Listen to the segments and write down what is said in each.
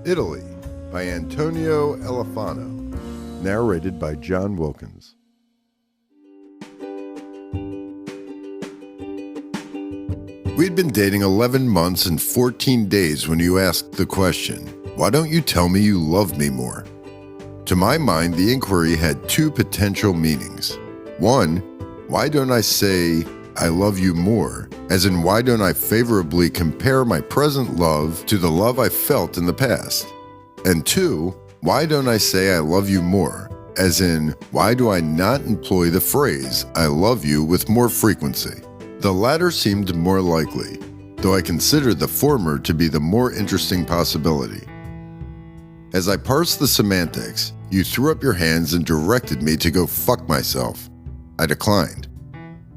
Italy by Antonio Elefano. Narrated by Jon Wilkins. We'd been dating 11 months and 14 days when you asked the question, "Why don't you tell me you love me more?" To my mind, the inquiry had two potential meanings. One, why don't I say, "I love you more," as in why don't I favorably compare my present love to the love I felt in the past? And two, why don't I say I love you more, as in why do I not employ the phrase "I love you" with more frequency? The latter seemed more likely, though I considered the former to be the more interesting possibility. As I parsed the semantics, you threw up your hands and directed me to go fuck myself. I declined.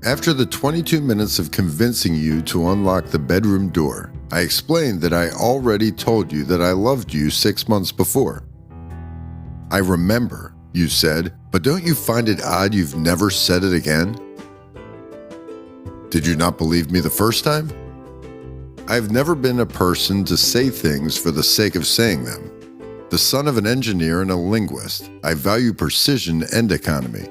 After the 22 minutes of convincing you to unlock the bedroom door, I explained that I already told you that I loved you 6 months before. "I remember," you said, "but don't you find it odd you've never said it again?" Did you not believe me the first time? I've never been a person to say things for the sake of saying them. The son of an engineer and a linguist, I value precision and economy.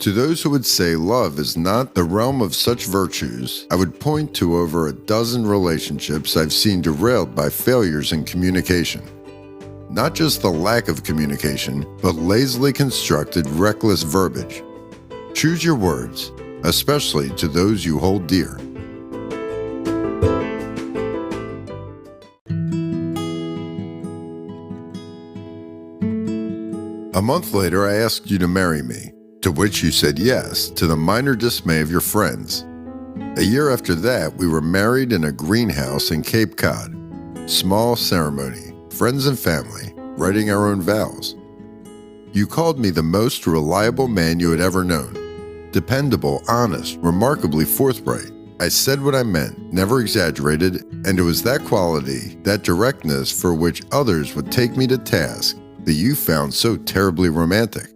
To those who would say love is not the realm of such virtues, I would point to over a dozen relationships I've seen derailed by failures in communication. Not just the lack of communication, but lazily constructed, reckless verbiage. Choose your words, especially to those you hold dear. A month later, I asked you to marry me, to which you said yes, to the minor dismay of your friends. A year after that, we were married in a greenhouse in Cape Cod. Small ceremony, friends and family, writing our own vows. You called me the most reliable man you had ever known. Dependable, honest, remarkably forthright. I said what I meant, never exaggerated, and it was that quality, that directness for which others would take me to task, that you found so terribly romantic.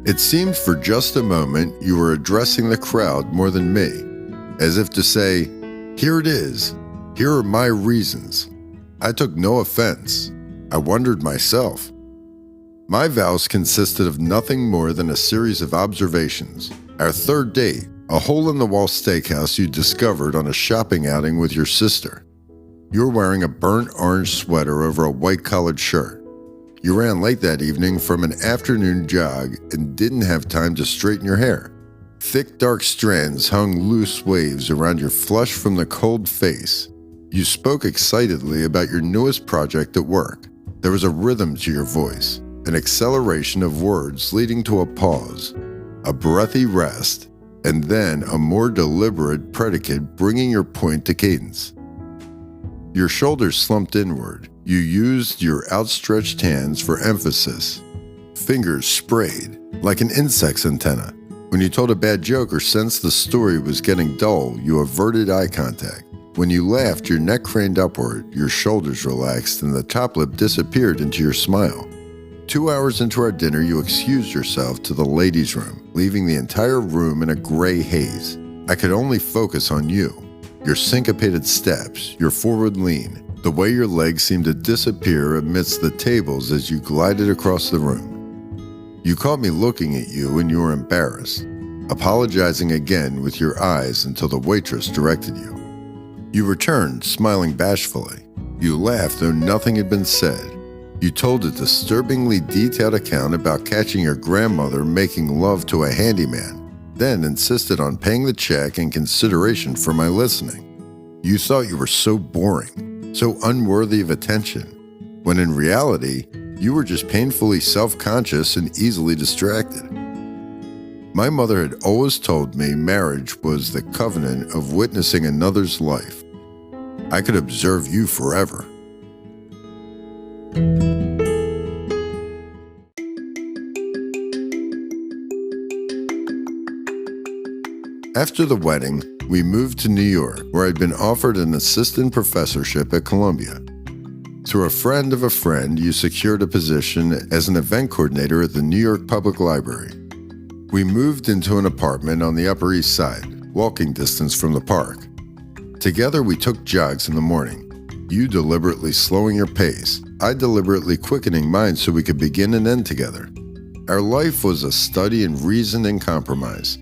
It seemed for just a moment you were addressing the crowd more than me, as if to say, "Here it is, here are my reasons." I took no offense. I wondered myself. My vows consisted of nothing more than a series of observations. Our third date, a hole-in-the-wall steakhouse you discovered on a shopping outing with your sister. You were wearing a burnt orange sweater over a white-collared shirt. You ran late that evening from an afternoon jog and didn't have time to straighten your hair. Thick, dark strands hung loose waves around your flush from the cold face. You spoke excitedly about your newest project at work. There was a rhythm to your voice, an acceleration of words leading to a pause, a breathy rest, and then a more deliberate predicate bringing your point to cadence. Your shoulders slumped inward. You used your outstretched hands for emphasis. Fingers sprayed, like an insect's antenna. When you told a bad joke or sensed the story was getting dull, you averted eye contact. When you laughed, your neck craned upward, your shoulders relaxed, and the top lip disappeared into your smile. 2 hours into our dinner, you excused yourself to the ladies' room, leaving the entire room in a gray haze. I could only focus on you, your syncopated steps, your forward lean, the way your legs seemed to disappear amidst the tables as you glided across the room. You caught me looking at you and you were embarrassed, apologizing again with your eyes until the waitress directed you. You returned, smiling bashfully. You laughed though nothing had been said. You told a disturbingly detailed account about catching your grandmother making love to a handyman, then insisted on paying the check in consideration for my listening. You thought you were so boring, so unworthy of attention, when in reality, you were just painfully self-conscious and easily distracted. My mother had always told me marriage was the covenant of witnessing another's life. I could observe you forever. After the wedding, we moved to New York, where I'd been offered an assistant professorship at Columbia. Through a friend of a friend, you secured a position as an event coordinator at the New York Public Library. We moved into an apartment on the Upper East Side, walking distance from the park. Together we took jogs in the morning, you deliberately slowing your pace, I deliberately quickening mine so we could begin and end together. Our life was a study in reason and compromise.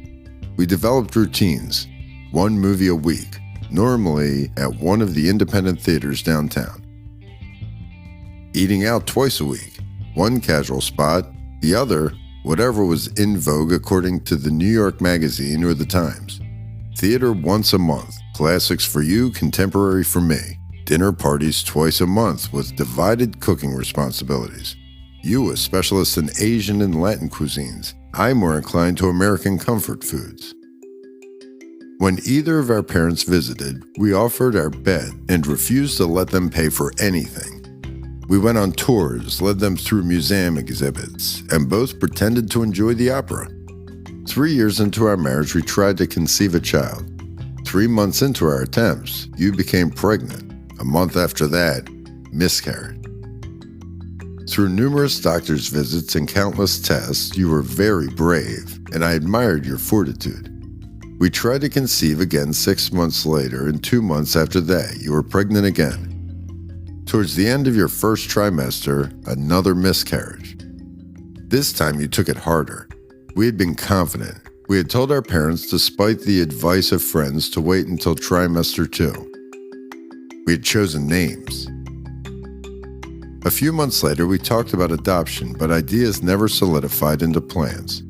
We developed routines, one movie a week, normally at one of the independent theaters downtown. Eating out twice a week, one casual spot, the other whatever was in vogue according to the New York Magazine or the Times. Theater once a month, classics for you, contemporary for me. Dinner parties twice a month with divided cooking responsibilities. You a specialist in Asian and Latin cuisines. I more inclined to American comfort foods. When either of our parents visited, we offered our bed and refused to let them pay for anything. We went on tours, led them through museum exhibits, and both pretended to enjoy the opera. 3 years into our marriage, we tried to conceive a child. 3 months into our attempts, you became pregnant. A month after that, miscarried. Through numerous doctor's visits and countless tests, you were very brave, and I admired your fortitude. We tried to conceive again 6 months later, and 2 months after that, you were pregnant again. Towards the end of your first trimester, another miscarriage. This time you took it harder. We had been confident. We had told our parents, despite the advice of friends, to wait until trimester 2. We had chosen names. A few months later, we talked about adoption, but ideas never solidified into plans.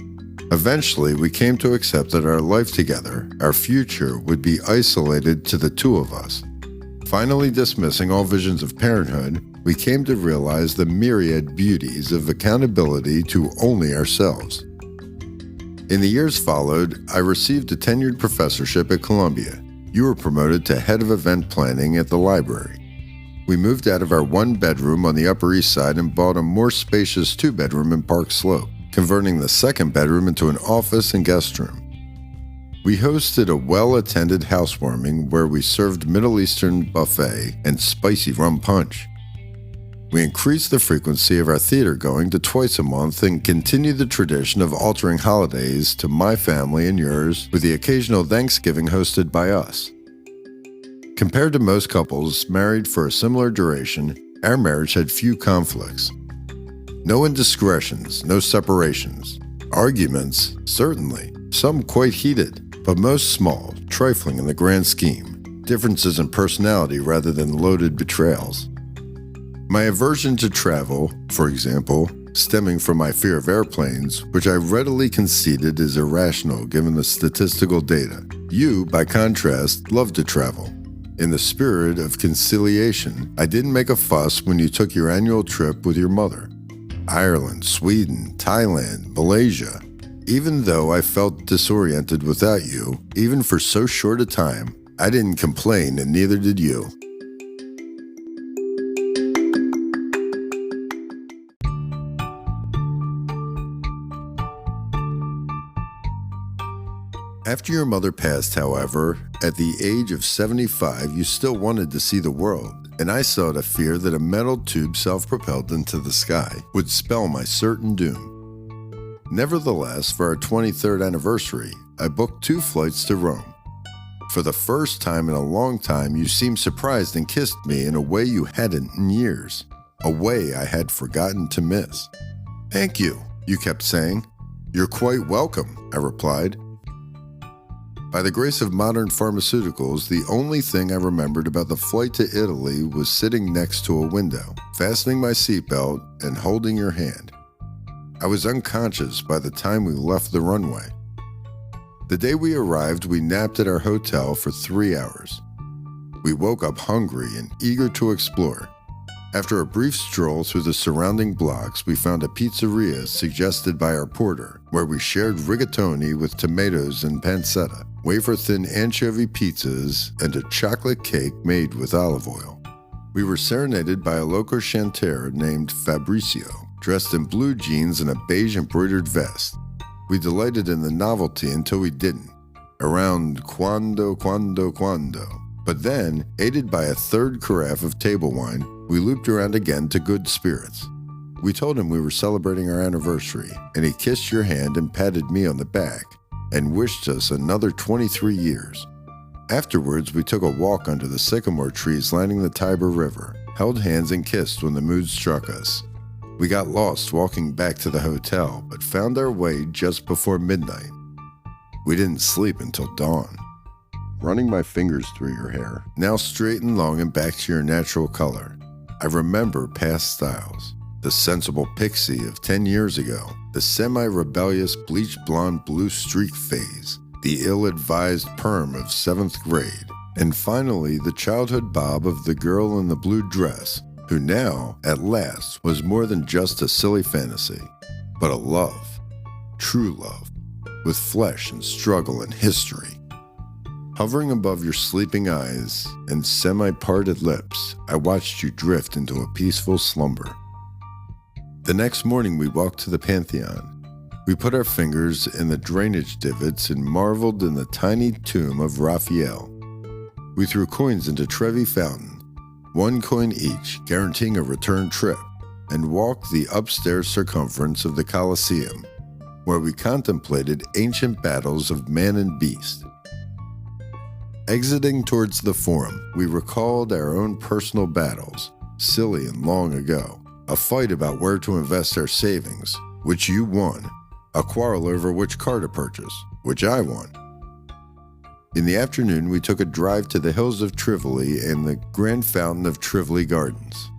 Eventually, we came to accept that our life together, our future, would be isolated to the two of us. Finally dismissing all visions of parenthood, we came to realize the myriad beauties of accountability to only ourselves. In the years followed, I received a tenured professorship at Columbia. You were promoted to head of event planning at the library. We moved out of our one-bedroom on the Upper East Side and bought a more spacious two-bedroom in Park Slope, converting the second bedroom into an office and guest room. We hosted a well-attended housewarming where we served Middle Eastern buffet and spicy rum punch. We increased the frequency of our theater going to twice a month and continued the tradition of altering holidays to my family and yours with the occasional Thanksgiving hosted by us. Compared to most couples married for a similar duration, our marriage had few conflicts. No indiscretions, no separations. Arguments, certainly, some quite heated, but most small, trifling in the grand scheme. Differences in personality rather than loaded betrayals. My aversion to travel, for example, stemming from my fear of airplanes, which I readily conceded is irrational given the statistical data. You, by contrast, love to travel. In the spirit of conciliation, I didn't make a fuss when you took your annual trip with your mother. Ireland, Sweden, Thailand, Malaysia. Even though I felt disoriented without you, even for so short a time, I didn't complain and neither did you. After your mother passed, however, at the age of 75, you still wanted to see the world, and I sought a fear that a metal tube self-propelled into the sky would spell my certain doom. Nevertheless, for our 23rd anniversary, I booked 2 flights to Rome. For the first time in a long time, you seemed surprised and kissed me in a way you hadn't in years, a way I had forgotten to miss. "Thank you," you kept saying. "You're quite welcome," I replied. By the grace of modern pharmaceuticals, the only thing I remembered about the flight to Italy was sitting next to a window, fastening my seatbelt, and holding your hand. I was unconscious by the time we left the runway. The day we arrived, we napped at our hotel for 3 hours. We woke up hungry and eager to explore. After a brief stroll through the surrounding blocks, we found a pizzeria suggested by our porter, where we shared rigatoni with tomatoes and pancetta, wafer-thin anchovy pizzas, and a chocolate cake made with olive oil. We were serenaded by a local chanteur named Fabrizio, dressed in blue jeans and a beige embroidered vest. We delighted in the novelty until we didn't, around quando. But then, aided by a third carafe of table wine, we looped around again to good spirits. We told him we were celebrating our anniversary, and he kissed your hand and patted me on the back, and wished us another 23 years. Afterwards, we took a walk under the sycamore trees lining the Tiber River. held hands and kissed when the mood struck us. We got lost walking back to the hotel, but found our way just before midnight. We didn't sleep until dawn. Running my fingers through your hair, now straight and long and back to your natural color. I remember past styles. The sensible pixie of 10 years ago, the semi-rebellious bleach blonde blue streak phase, the ill-advised perm of 7th grade, and finally the childhood bob of the girl in the blue dress, who now, at last, was more than just a silly fantasy, but a love, true love, with flesh and struggle and history. Hovering above your sleeping eyes and semi-parted lips, I watched you drift into a peaceful slumber. The next morning we walked to the Pantheon. We put our fingers in the drainage divots and marveled in the tiny tomb of Raphael. We threw coins into Trevi Fountain, 1 coin each, guaranteeing a return trip, and walked the upstairs circumference of the Colosseum, where we contemplated ancient battles of man and beast. Exiting towards the Forum, we recalled our own personal battles, silly and long ago, a fight about where to invest our savings, which you won, a quarrel over which car to purchase, which I won. In the afternoon, we took a drive to the hills of Tivoli and the grand fountain of Tivoli Gardens.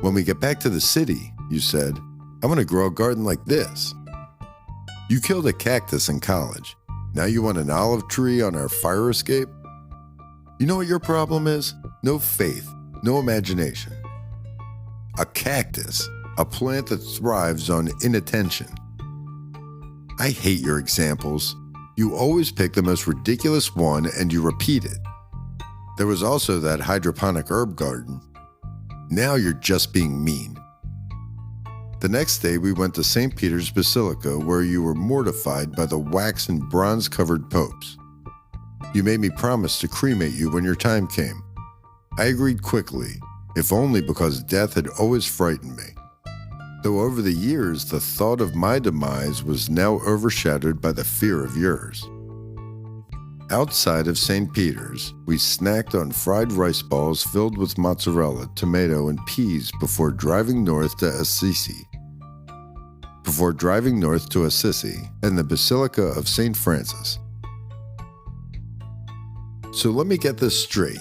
When we get back to the city, you said, I want to grow a garden like this. You killed a cactus in college. Now you want an olive tree on our fire escape? You know what your problem is? No faith, no imagination. A cactus, a plant that thrives on inattention. I hate your examples. You always pick the most ridiculous one and you repeat it. There was also that hydroponic herb garden. Now you're just being mean. The next day we went to St. Peter's Basilica, where you were mortified by the wax and bronze-covered popes. You made me promise to cremate you when your time came. I agreed quickly, if only because death had always frightened me. Though over the years the thought of my demise was now overshadowed by the fear of yours. Outside of St. Peter's, we snacked on fried rice balls filled with mozzarella, tomato, and peas before driving north to Assisi and the Basilica of St. Francis. So let me get this straight.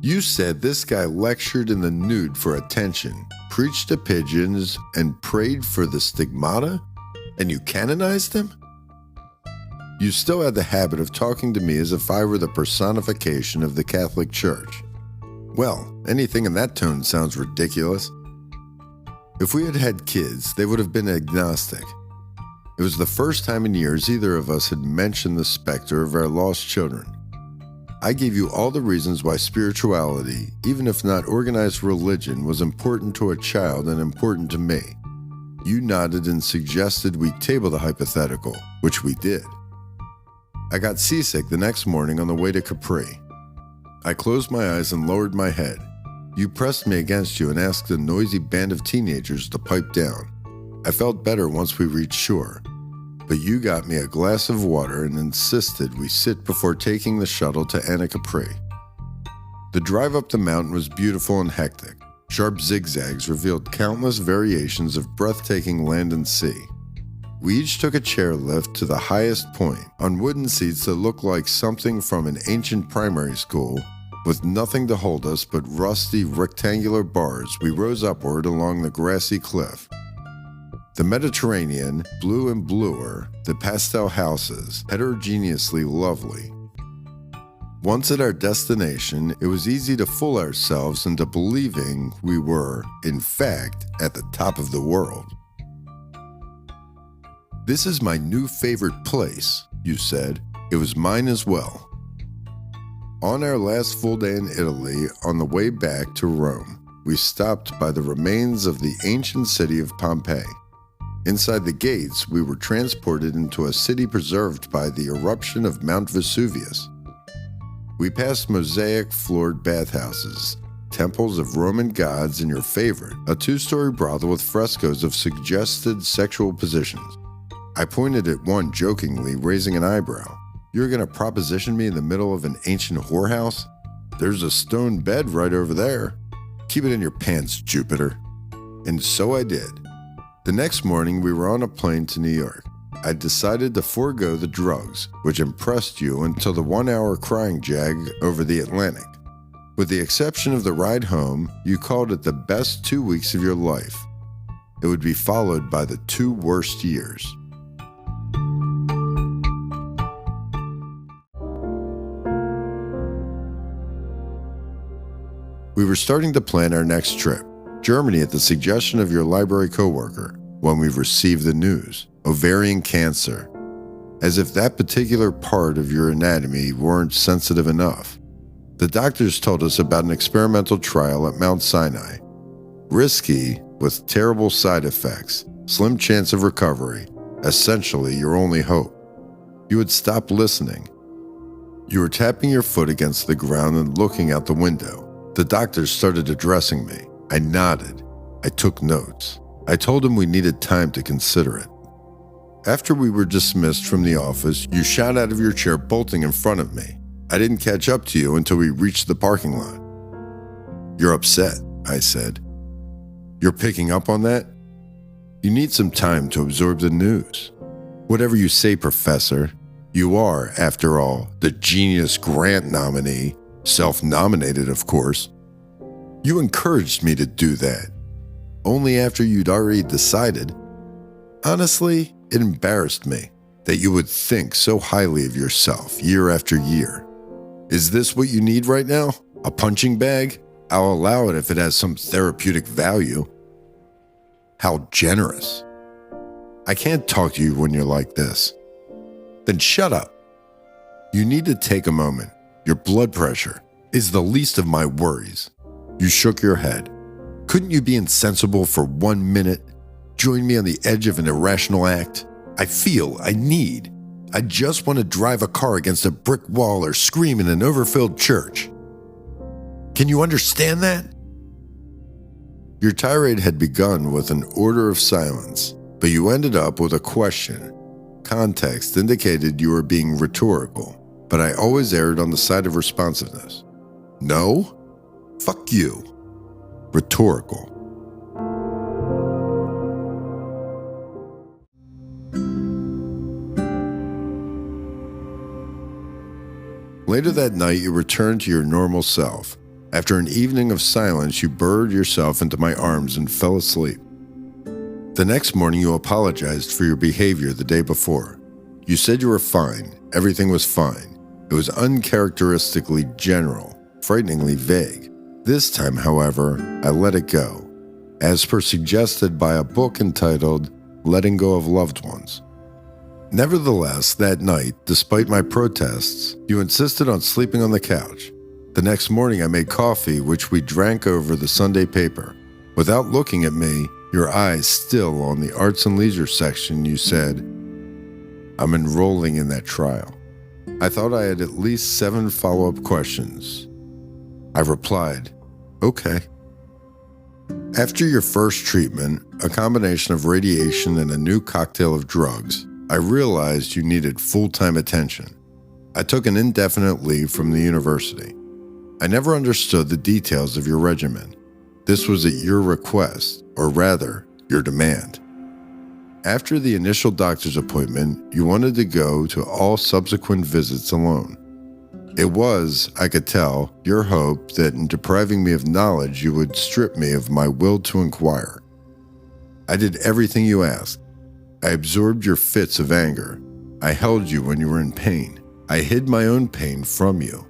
You said this guy lectured in the nude for attention, preached to pigeons, and prayed for the stigmata, and you canonized him? You still had the habit of talking to me as if I were the personification of the Catholic Church. Well, anything in that tone sounds ridiculous. If we had had kids, they would have been agnostic. It was the first time in years either of us had mentioned the specter of our lost children. I gave you all the reasons why spirituality, even if not organized religion, was important to a child and important to me. You nodded and suggested we table the hypothetical, which we did. I got seasick the next morning on the way to Capri. I closed my eyes and lowered my head. You pressed me against you and asked a noisy band of teenagers to pipe down. I felt better once we reached shore, but you got me a glass of water and insisted we sit before taking the shuttle to Anacapri. The drive up the mountain was beautiful and hectic. Sharp zigzags revealed countless variations of breathtaking land and sea. We each took a chairlift to the highest point, on wooden seats that looked like something from an ancient primary school. With nothing to hold us but rusty rectangular bars, we rose upward along the grassy cliff. The Mediterranean, blue and bluer, the pastel houses, heterogeneously lovely. Once at our destination, it was easy to fool ourselves into believing we were, in fact, at the top of the world. This is my new favorite place, you said. It was mine as well. On our last full day in Italy, on the way back to Rome, we stopped by the remains of the ancient city of Pompeii. Inside the gates, we were transported into a city preserved by the eruption of Mount Vesuvius. We passed mosaic-floored bathhouses, temples of Roman gods, and your favorite, a 2-story brothel with frescoes of suggested sexual positions. I pointed at one jokingly, raising an eyebrow. You're going to proposition me in the middle of an ancient whorehouse? There's a stone bed right over there. Keep it in your pants, Jupiter. And so I did. The next morning, we were on a plane to New York. I decided to forego the drugs, which impressed you until the 1-hour crying jag over the Atlantic. With the exception of the ride home, you called it the best 2 weeks of your life. It would be followed by the 2 worst years. We were starting to plan our next trip, Germany, at the suggestion of your library coworker, when we received the news, ovarian cancer. As if that particular part of your anatomy weren't sensitive enough. The doctors told us about an experimental trial at Mount Sinai. Risky, with terrible side effects, slim chance of recovery, essentially your only hope. You had stopped listening. You were tapping your foot against the ground and looking out the window. The doctors started addressing me. I nodded. I took notes. I told them we needed time to consider it. After we were dismissed from the office, you shot out of your chair, bolting in front of me. I didn't catch up to you until we reached the parking lot. "You're upset," I said. "You're picking up on that? You need some time to absorb the news." "Whatever you say, Professor. You are, after all, the Genius Grant nominee. Self-nominated, of course. You encouraged me to do that. Only after you'd already decided. Honestly, it embarrassed me that you would think so highly of yourself year after year. Is this what you need right now? A punching bag? I'll allow it if it has some therapeutic value." How generous. "I can't talk to you when you're like this." "Then shut up. You need to take a moment. Your blood pressure is the least of my worries." You shook your head. "Couldn't you be insensible for 1 minute? Join me on the edge of an irrational act? I just want to drive a car against a brick wall or scream in an overfilled church. Can you understand that?" Your tirade had begun with an order of silence, but you ended up with a question. Context indicated you were being rhetorical, but I always erred on the side of responsiveness. No? Fuck you. Rhetorical. Later that night, you returned to your normal self. After an evening of silence, you burrowed yourself into my arms and fell asleep. The next morning, you apologized for your behavior the day before. You said you were fine. Everything was fine. It was uncharacteristically general, frighteningly vague. This time, however, I let it go, as per suggested by a book entitled Letting Go of Loved Ones. Nevertheless, that night, despite my protests, you insisted on sleeping on the couch. The next morning, I made coffee, which we drank over the Sunday paper. Without looking at me, your eyes still on the arts and leisure section, you said, "I'm enrolling in that trial." I thought I had at least 7 follow-up questions. I replied, "Okay." After your first treatment, a combination of radiation and a new cocktail of drugs, I realized you needed full-time attention. I took an indefinite leave from the university. I never understood the details of your regimen. This was at your request, or rather, your demand. After the initial doctor's appointment, you wanted to go to all subsequent visits alone. It was, I could tell, your hope that in depriving me of knowledge, you would strip me of my will to inquire. I did everything you asked. I absorbed your fits of anger. I held you when you were in pain. I hid my own pain from you.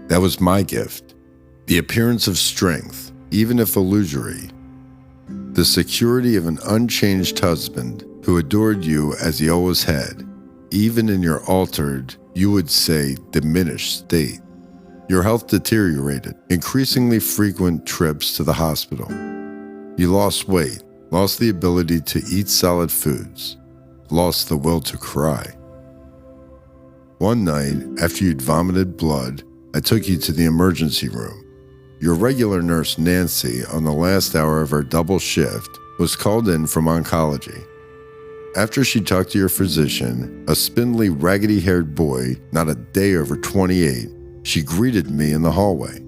That was my gift. The appearance of strength, even if illusory. The security of an unchanged husband who adored you as he always had, even in your altered, you would say, diminished state. Your health deteriorated, increasingly frequent trips to the hospital. You lost weight, lost the ability to eat solid foods, lost the will to cry. One night, after you'd vomited blood, I took you to the emergency room. Your regular nurse, Nancy, on the last hour of her double shift, was called in from oncology. After she talked to your physician, a spindly, raggedy-haired boy, not a day over 28, she greeted me in the hallway.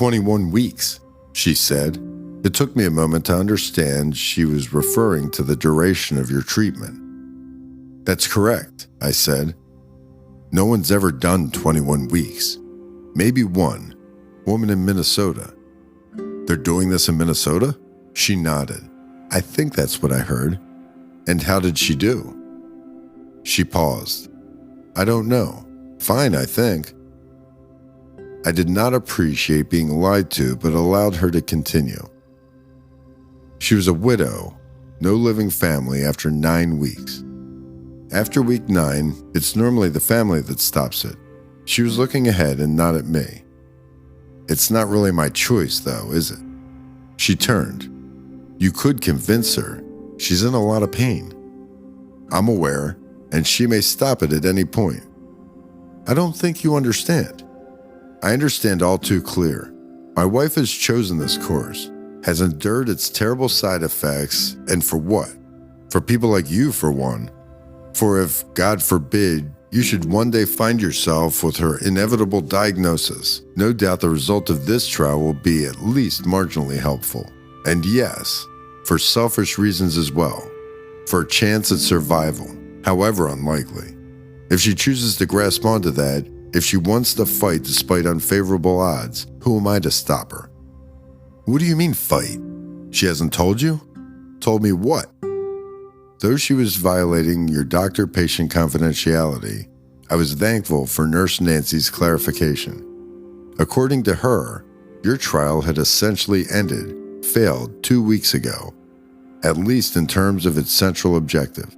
21 weeks, she said. It took me a moment to understand she was referring to the duration of your treatment. That's correct, I said. No one's ever done 21 weeks. Maybe one woman in Minnesota. They're doing this in Minnesota? She nodded. I think that's what I heard. And how did she do? She paused. I don't know. Fine, I think. I did not appreciate being lied to, but allowed her to continue. She was a widow, no living family after 9 weeks. After week 9, it's normally the family that stops it. She was looking ahead and not at me. It's not really my choice, though, is it? She turned. You could convince her. She's in a lot of pain. I'm aware, and she may stop it at any point. I don't think you understand. I understand all too clear. My wife has chosen this course, has endured its terrible side effects, and for what? For people like you, for one. For if, God forbid, you should one day find yourself with her inevitable diagnosis, no doubt the result of this trial will be at least marginally helpful. And yes, for selfish reasons as well, for a chance at survival, however unlikely. If she chooses to grasp onto that, if she wants to fight despite unfavorable odds, who am I to stop her? What do you mean fight? She hasn't told you? Told me what? Though she was violating your doctor-patient confidentiality, I was thankful for Nurse Nancy's clarification. According to her, your trial had essentially failed 2 weeks ago, at least in terms of its central objective.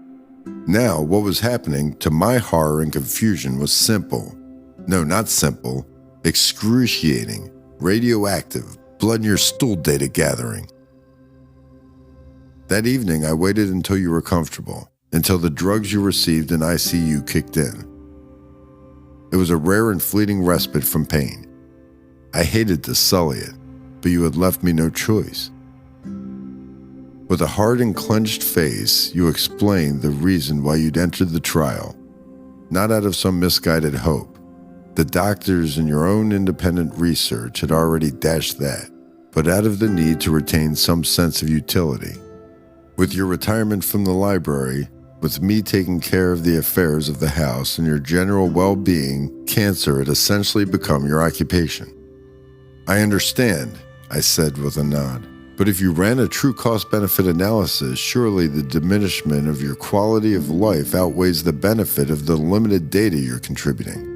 Now, what was happening, to my horror and confusion, was simple. No, not simple. Excruciating, radioactive, blood-in-your-stool data gathering. That evening, I waited until you were comfortable, until the drugs you received in ICU kicked in. It was a rare and fleeting respite from pain. I hated to sully it, but you had left me no choice. With a hard and clenched face, you explained the reason why you'd entered the trial, not out of some misguided hope. The doctors and your own independent research had already dashed that, but out of the need to retain some sense of utility. With your retirement from the library, with me taking care of the affairs of the house and your general well-being, cancer had essentially become your occupation. I understand, I said with a nod. But if you ran a true cost-benefit analysis, surely the diminishment of your quality of life outweighs the benefit of the limited data you're contributing.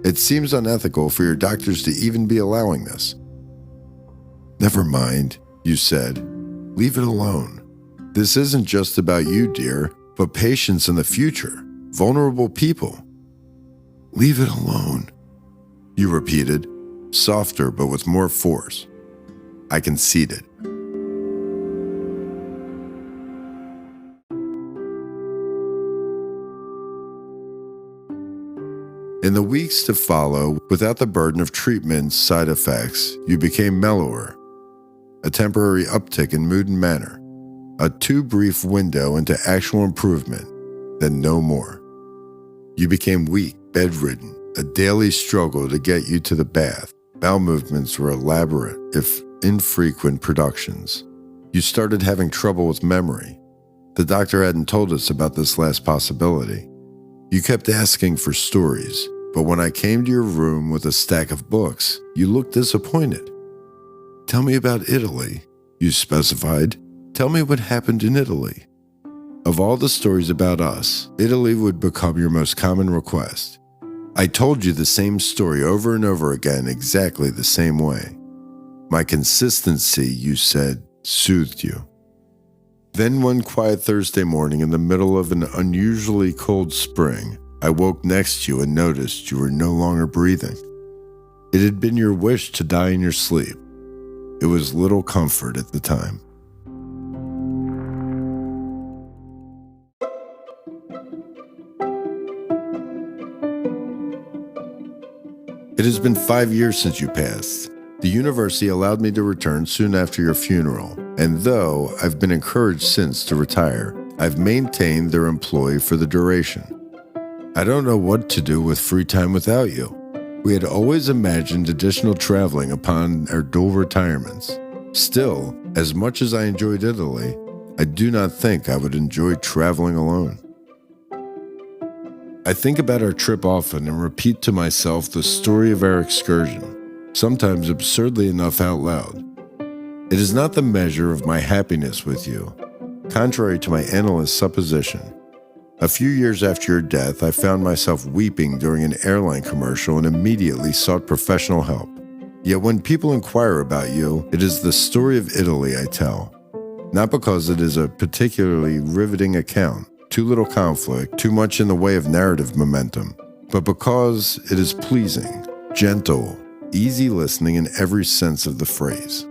It seems unethical for your doctors to even be allowing this. Never mind, you said. Leave it alone. This isn't just about you, dear, but patients in the future, vulnerable people. Leave it alone, you repeated, softer but with more force. I conceded. In the weeks to follow, without the burden of treatment's side effects, you became mellower. A temporary uptick in mood and manner. A too brief window into actual improvement, then no more. You became weak, bedridden, a daily struggle to get you to the bath. Bowel movements were elaborate, if infrequent productions. You started having trouble with memory. The doctor hadn't told us about this last possibility. You kept asking for stories, but when I came to your room with a stack of books, you looked disappointed. Tell me about Italy, you specified. Tell me what happened in Italy. Of all the stories about us, Italy would become your most common request. I told you the same story over and over again exactly the same way. My consistency, you said, soothed you. Then one quiet Thursday morning in the middle of an unusually cold spring, I woke next to you and noticed you were no longer breathing. It had been your wish to die in your sleep. It was little comfort at the time. It has been 5 years since you passed. The university allowed me to return soon after your funeral, and though I've been encouraged since to retire, I've maintained their employ for the duration. I don't know what to do with free time without you. We had always imagined additional traveling upon our dual retirements. Still, as much as I enjoyed Italy, I do not think I would enjoy traveling alone. I think about our trip often and repeat to myself the story of our excursion, sometimes absurdly enough out loud. It is not the measure of my happiness with you, contrary to my analyst's supposition. A few years after your death, I found myself weeping during an airline commercial and immediately sought professional help. Yet when people inquire about you, it is the story of Italy I tell, not because it is a particularly riveting account, too little conflict, too much in the way of narrative momentum, but because it is pleasing, gentle, easy listening in every sense of the phrase.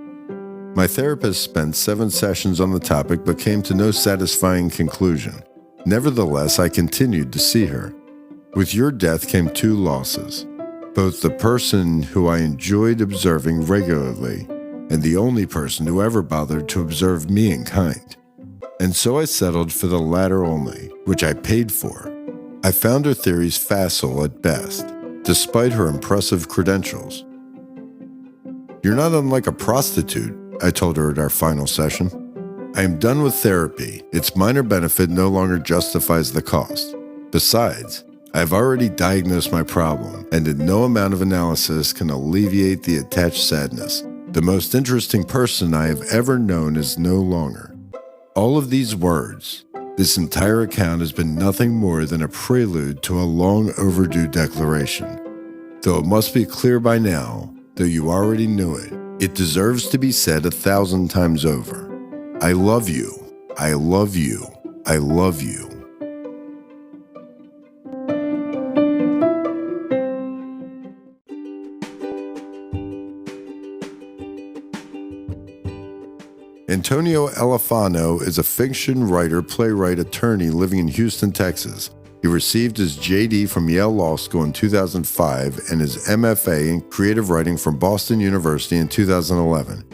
My therapist spent 7 sessions on the topic but came to no satisfying conclusion. Nevertheless, I continued to see her. With your death came 2 losses, both the person who I enjoyed observing regularly and the only person who ever bothered to observe me in kind. And so I settled for the latter only, which I paid for. I found her theories facile at best, despite her impressive credentials. You're not unlike a prostitute, I told her at our final session. I am done with therapy. Its minor benefit no longer justifies the cost. Besides, I have already diagnosed my problem, and no amount of analysis can alleviate the attached sadness. The most interesting person I have ever known is no longer. All of these words, this entire account has been nothing more than a prelude to a long overdue declaration. Though it must be clear by now, though you already knew it, it deserves to be said 1,000 times over. I love you. I love you. I love you. Antonio Elefano is a fiction writer, playwright, attorney living in Houston, Texas. He received his JD from Yale Law School in 2005 and his MFA in creative writing from Boston University in 2011.